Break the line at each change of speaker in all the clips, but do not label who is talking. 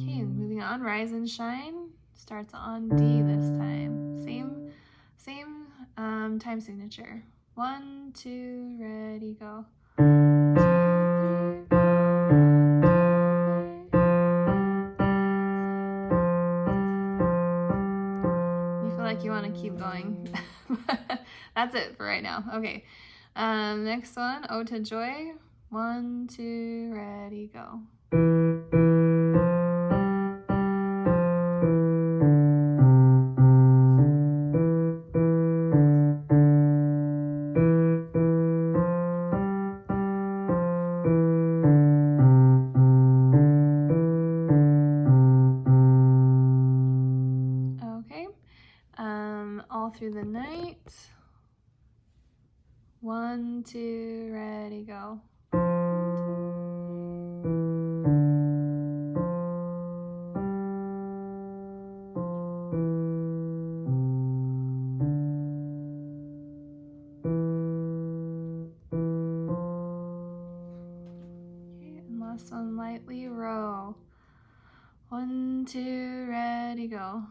Okay, moving on, Rise and Shine starts on D this time. Same time signature. 1, 2, ready, go. 2, 3, 4, 1, 2, 3. You feel like you want to keep going. That's it for right now. Okay. Next one, Ode to Joy. 1, 2, ready, go. Okay. All Through the Night. 1, 2, ready, go. Okay, and last one, Lightly Row. 1, 2, ready, go.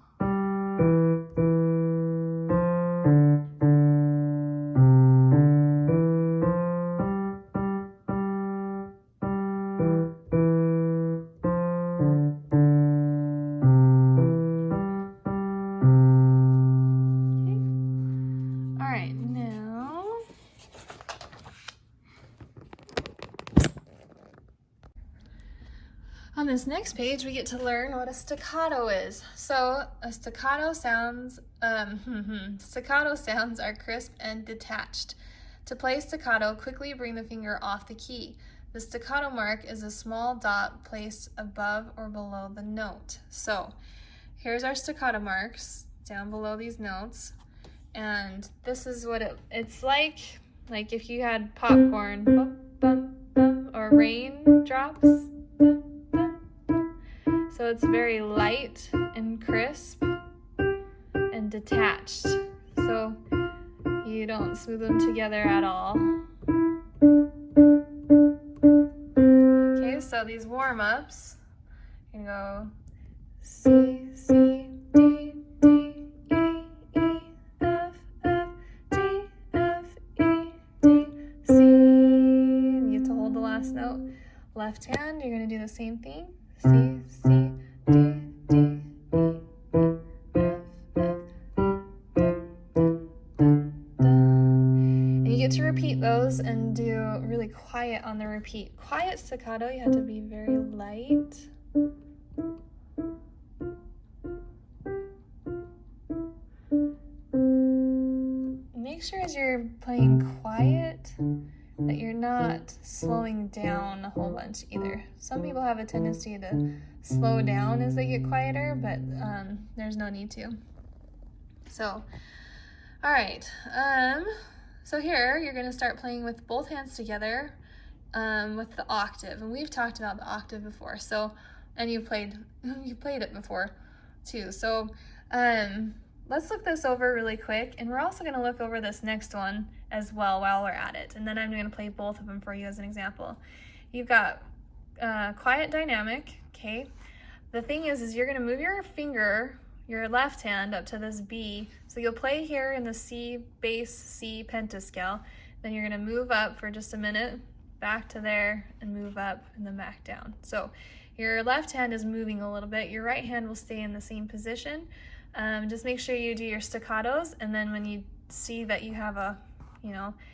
this next page, we get to learn what a staccato is. So a staccato sounds are crisp and detached. To play staccato, quickly bring the finger off the key. The staccato mark is a small dot placed above or below the note. So here's our staccato marks down below these notes. And this is what it's like if you had popcorn, bum, bum, bum, or raindrops. Bum, bum, bum. So it's very light and crisp and detached. So you don't smooth them together at all. Okay, so these warm-ups, you can go C, C, D, D, E, E, F, F, G, F, E, D, C. And you have to hold the last note. Left hand, you're going to do the same thing. C, C, D, D, E, E, F, F, dun, dun, dun, dun. And you get to repeat those and do really quiet on the repeat. Quiet staccato, you have to be very light. Make sure as you're playing quiet that you're not slowing down a whole bunch either. Some people have a tendency to slow down as they get quieter, but there's no need to. So, all right. So here you're going to start playing with both hands together with the octave, and we've talked about the octave before. So, and you played it before too. So, let's look this over really quick, and we're also going to look over this next one as well while we're at it, and then I'm going to play both of them for you as an example. You've got quiet dynamic, okay? The thing is you're going to move your finger, your left hand, up to this B. So you'll play here in the C bass, C pentascale. Then you're going to move up for just a minute, back to there, and move up, and then back down. So your left hand is moving a little bit. Your right hand will stay in the same position. Just make sure you do your staccatos, and then when you see that you have a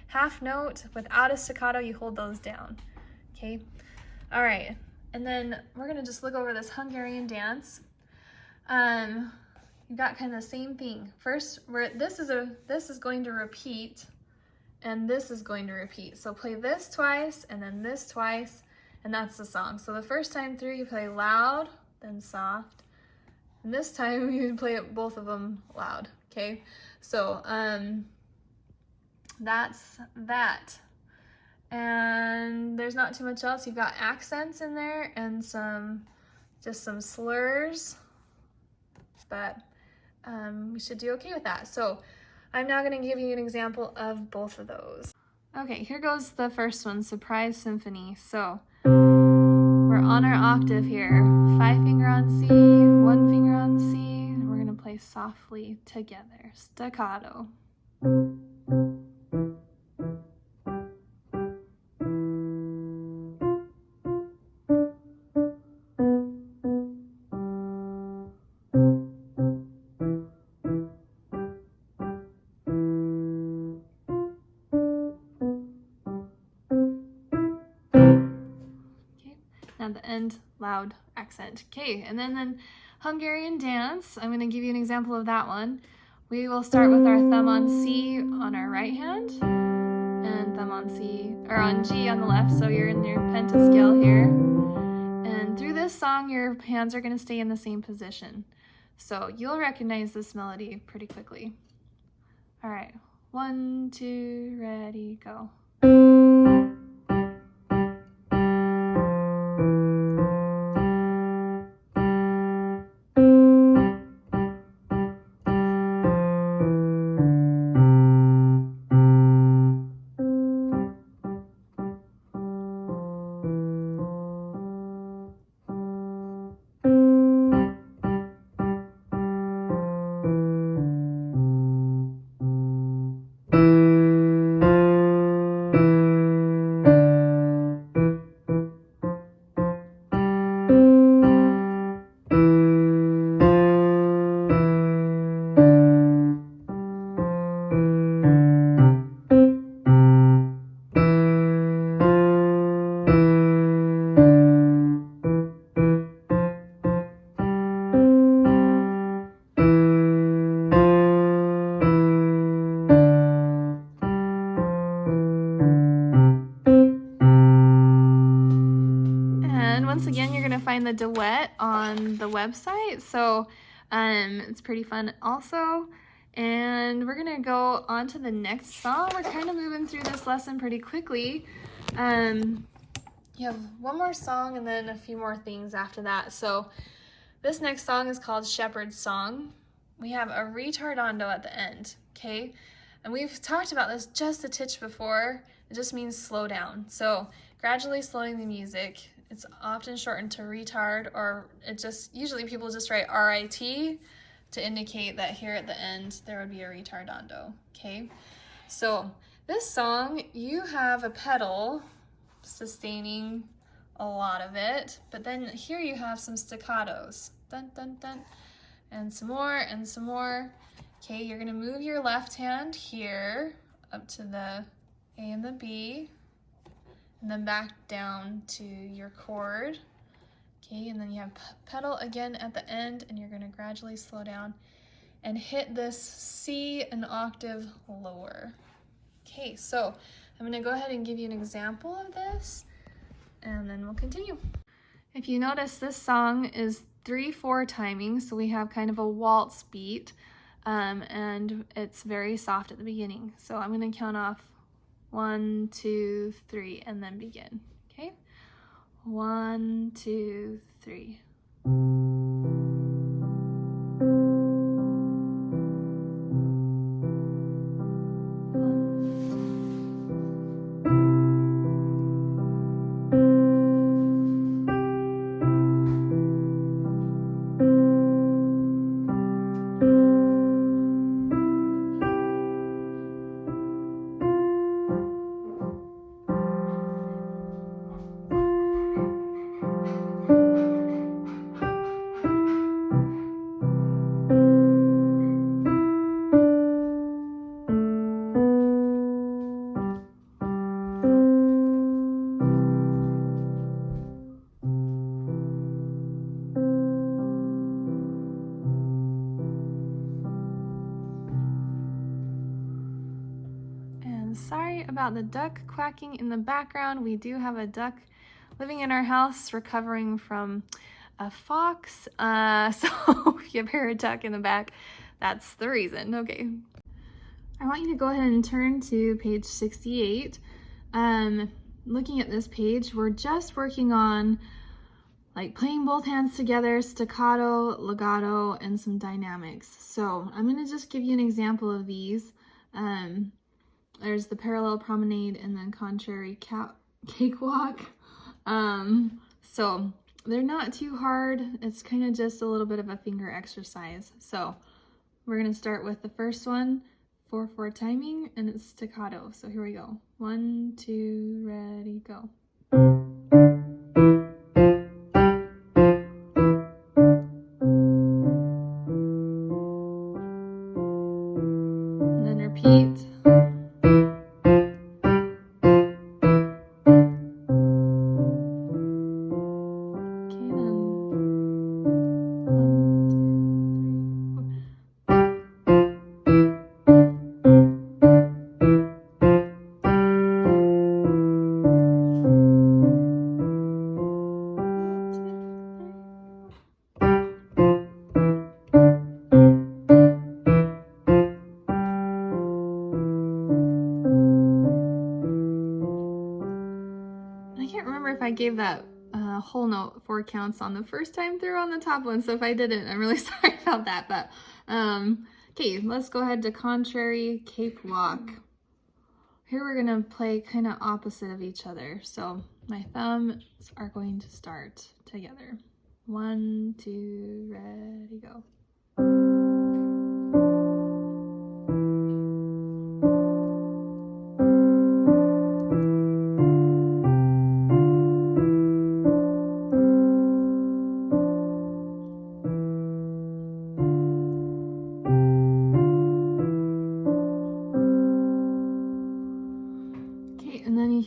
half note without a staccato, you hold those down. Okay? All right. And then we're going to just look over this Hungarian dance. You've got kind of the same thing. First, this is going to repeat, and this is going to repeat. So play this twice, and then this twice, and that's the song. So the first time through, you play loud, then soft. And this time, you play both of them loud, okay? So, that's that. And there's not too much else. You've got accents in there and just some slurs, but we should do okay with that. So I'm now going to give you an example of both of those. Okay, here goes the first one, Surprise Symphony. So we're on our octave here, 5-finger on C, 1-finger on C, and we're going to play softly together, staccato. At the end, loud accent. Okay, and then Hungarian dance. I'm going to give you an example of that one. We will start with our thumb on C on our right hand and thumb on C or on G on the left. So you're in your pentascale here. And through this song, your hands are going to stay in the same position. So you'll recognize this melody pretty quickly. All right, 1, 2, ready, go. find the duet on the website, so it's pretty fun also. And we're gonna go on to the next song. We're kind of moving through this lesson pretty quickly. You have one more song and then a few more things after that. So this next song is called Shepherd's Song. We have a ritardando at the end, okay? And we've talked about this just a titch before. It just means slow down. So gradually slowing the music. It's often shortened to retard, or usually people just write RIT to indicate that here at the end there would be a ritardando, okay? So this song, you have a pedal sustaining a lot of it, but then here you have some staccatos, dun dun dun, and some more and some more. Okay, you're gonna move your left hand here up to the A and the B, and then back down to your chord. Okay, and then you have pedal again at the end, and you're gonna gradually slow down and hit this C an octave lower. Okay, so I'm gonna go ahead and give you an example of this, and then we'll continue. If you notice, this song is 3/4 timing, so we have kind of a waltz beat, and it's very soft at the beginning. So I'm gonna count off 1, 2, 3, and then begin, okay? 1, 2, 3. Sorry about the duck quacking in the background. We do have a duck living in our house recovering from a fox. So if you hear a duck in the back, that's the reason. Okay. I want you to go ahead and turn to page 68. Looking at this page, we're just working on like playing both hands together, staccato, legato, and some dynamics. So I'm going to just give you an example of these. There's the parallel promenade and then contrary cakewalk. So they're not too hard. It's kind of just a little bit of a finger exercise. So we're going to start with the first one, 4/4 timing, and it's staccato. So here we go. 1, 2, ready, go. And then repeat. I gave that whole note 4 counts on the first time through on the top one, so if I didn't, I'm really sorry about that. But okay, let's go ahead to contrary cakewalk. Here we're gonna play kind of opposite of each other, so my thumbs are going to start together. 1, 2, ready, go.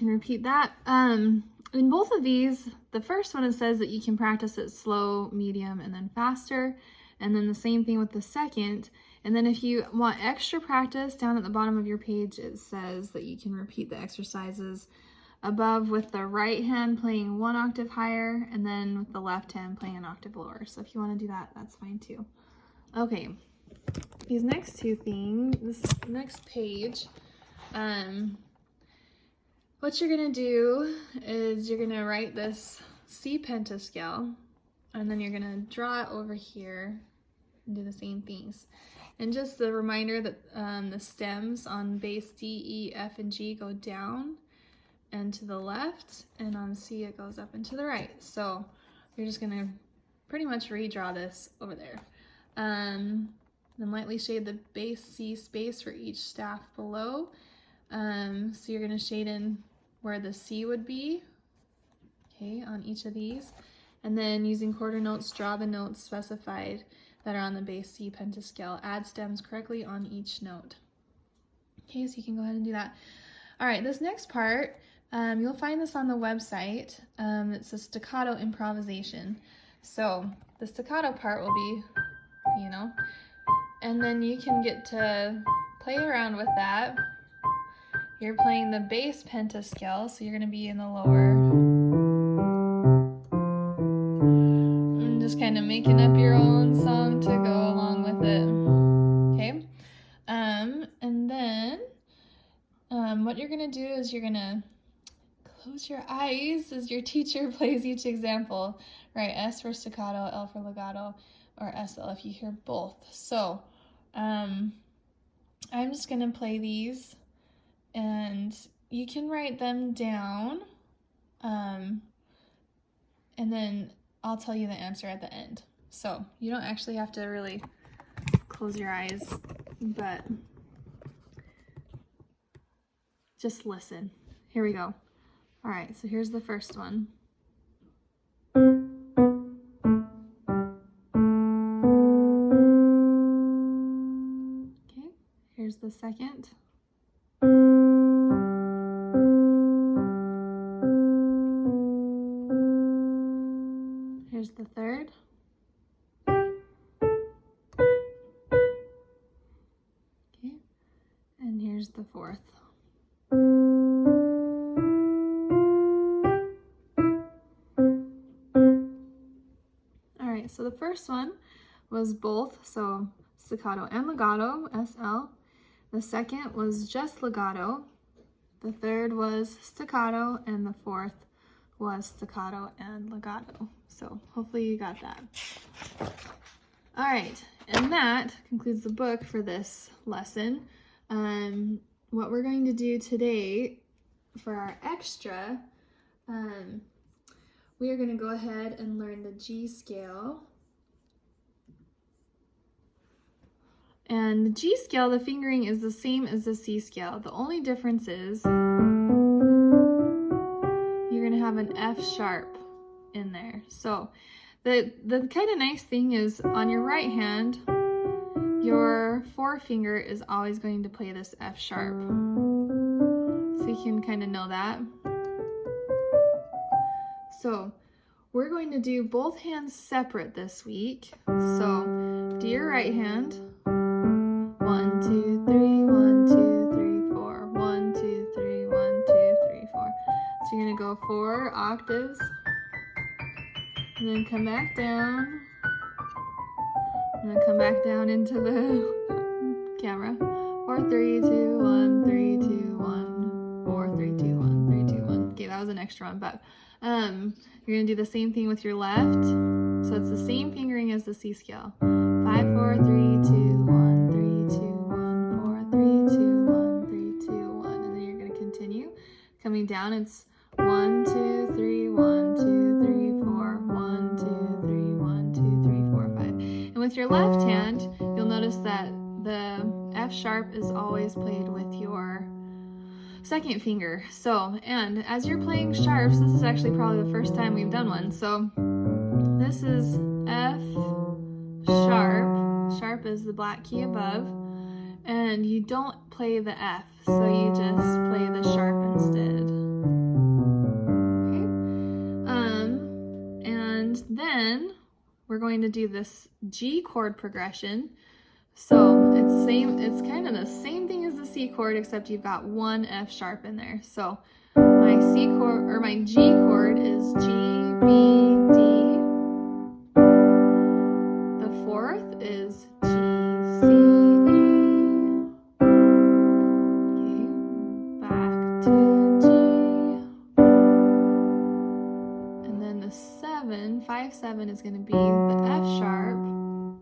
Repeat that. In both of these, the first one, it says that you can practice it slow, medium, and then faster. And then the same thing with the second. And then if you want extra practice, down at the bottom of your page, it says that you can repeat the exercises above with the right hand playing 1 octave higher, and then with the left hand playing an octave lower. So if you want to do that, that's fine too. Okay, these next two things, this next page, what you're gonna do is you're gonna write this C pentascale, and then you're gonna draw it over here and do the same things. And just a reminder that the stems on bass D, E, F, and G go down and to the left, and on C it goes up and to the right. So you're just gonna pretty much redraw this over there. Then lightly shade the bass C space for each staff below. So you're gonna shade in where the C would be, okay, on each of these. And then using quarter notes, draw the notes specified that are on the bass C pentascale. Add stems correctly on each note. Okay, so you can go ahead and do that. All right, this next part, you'll find this on the website. It's a staccato improvisation. So the staccato part will be, you know, and then you can get to play around with that. You're playing the bass pentascale, so you're going to be in the lower. And just kind of making up your own song to go along with it. Okay? And then what you're going to do is you're going to close your eyes as your teacher plays each example. Right, S for staccato, L for legato, or SL if you hear both. So I'm just going to play these. And you can write them down, and then I'll tell you the answer at the end. So you don't actually have to really close your eyes, but just listen. Here we go. All right, so here's the first one. Okay, here's the second. Here's the third. Okay, and here's the fourth. All right, so the first one was both, so staccato and legato, SL. The second was just legato. The third was staccato, and the fourth was staccato and legato. So hopefully you got that. All right, and that concludes the book for this lesson. What we're going to do today for our extra, we are going to go ahead and learn the G scale. And the G scale, the fingering is the same as the C scale. The only difference is you're going to have an F sharp in there. So the kind of nice thing is on your right hand, your forefinger is always going to play this F sharp. So you can kind of know that. So we're going to do both hands separate this week. So do your right hand. 1, 2, 3, 1, 2, 3, 4. 1, 2, 3, 1, 2, 3, 4. So you're going to go 4 octaves. And then come back down. And then come back down into the camera. 4, 3, 2, 1, 3, 2, 1. 4, 3, 2, 1, 3, 2, 1. Okay, that was an extra one, but you're going to do the same thing with your left. So it's the same fingering as the C scale. 5, 4, 3, 2, 1, 3, 2, 1, 4, 3, 2, 1, 3, 2, 1. And then you're going to continue. Coming down, it's 1, 2, 3, 1, 2, 3, 4, 1, 2, 3, 1, 2, 3, 4, 5. And with your left hand, you'll notice that the F sharp is always played with your second finger. So, and as you're playing sharps, this is actually probably the first time we've done one. So this is F sharp. Sharp is the black key above. And you don't play the F, so you just play the sharp instead. Okay. And then we're going to do this G chord progression. So it's kind of the same thing as the C chord, except you've got one F sharp in there. So My C chord, or my G chord is G, B, D. The fourth is G, C, E. Okay, back to G. And then the 7, 5, 7 is going to be the F sharp. I'm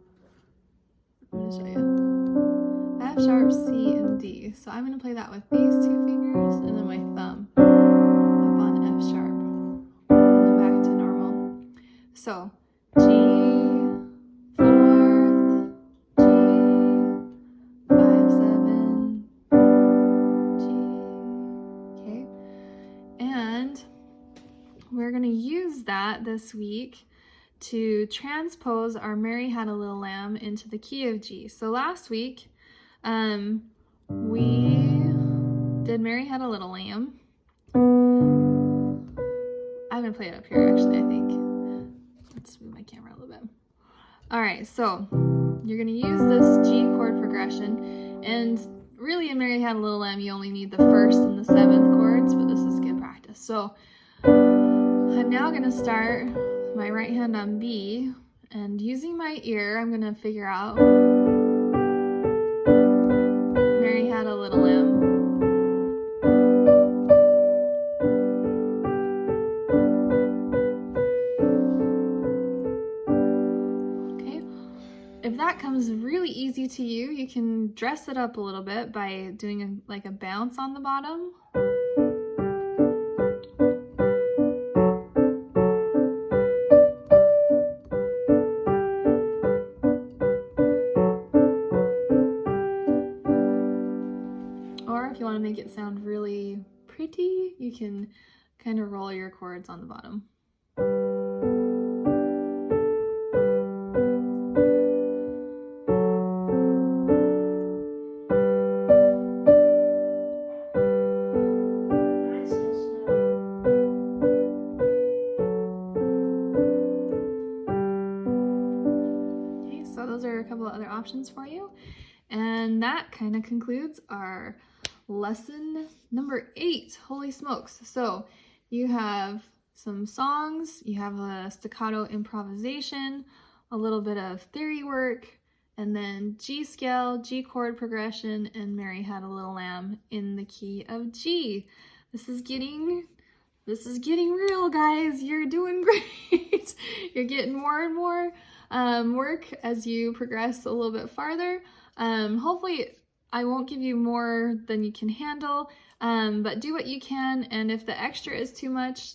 going to show you. F sharp, C, and D. So I'm going to play that with these two fingers and then my thumb up on F sharp. And then back to normal. So G, 4th, G, 5, 7, G. Okay. And we're going to use that this week to transpose our Mary Had a Little Lamb into the key of G. So last week, we did Mary Had a Little Lamb. I'm gonna play it up here actually, I think. Let's move my camera a little bit. All right, so you're gonna use this G chord progression, and really in Mary Had a Little Lamb, you only need the 1st and the 7th chords, but this is good practice. So I'm now gonna start my right hand on B, and using my ear, I'm gonna figure out Mary Had a Little Lamb. Okay, if that comes really easy to you, you can dress it up a little bit by doing like a bounce on the bottom. Or if you want to make it sound really pretty, you can kind of roll your chords on the bottom. Okay, so those are a couple of other options for you. And that kind of concludes our lesson number 8. Holy smokes. So you have some songs, you have a staccato improvisation, a little bit of theory work, and then G scale, G chord progression, and Mary Had a Little Lamb in the key of G. This is getting real, guys. You're doing great. You're getting more and more work as you progress a little bit farther. Hopefully I won't give you more than you can handle, but do what you can, and if the extra is too much,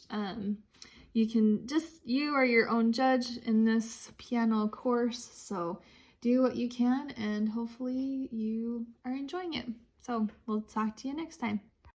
you are your own judge in this piano course, so do what you can, and hopefully you are enjoying it. So we'll talk to you next time.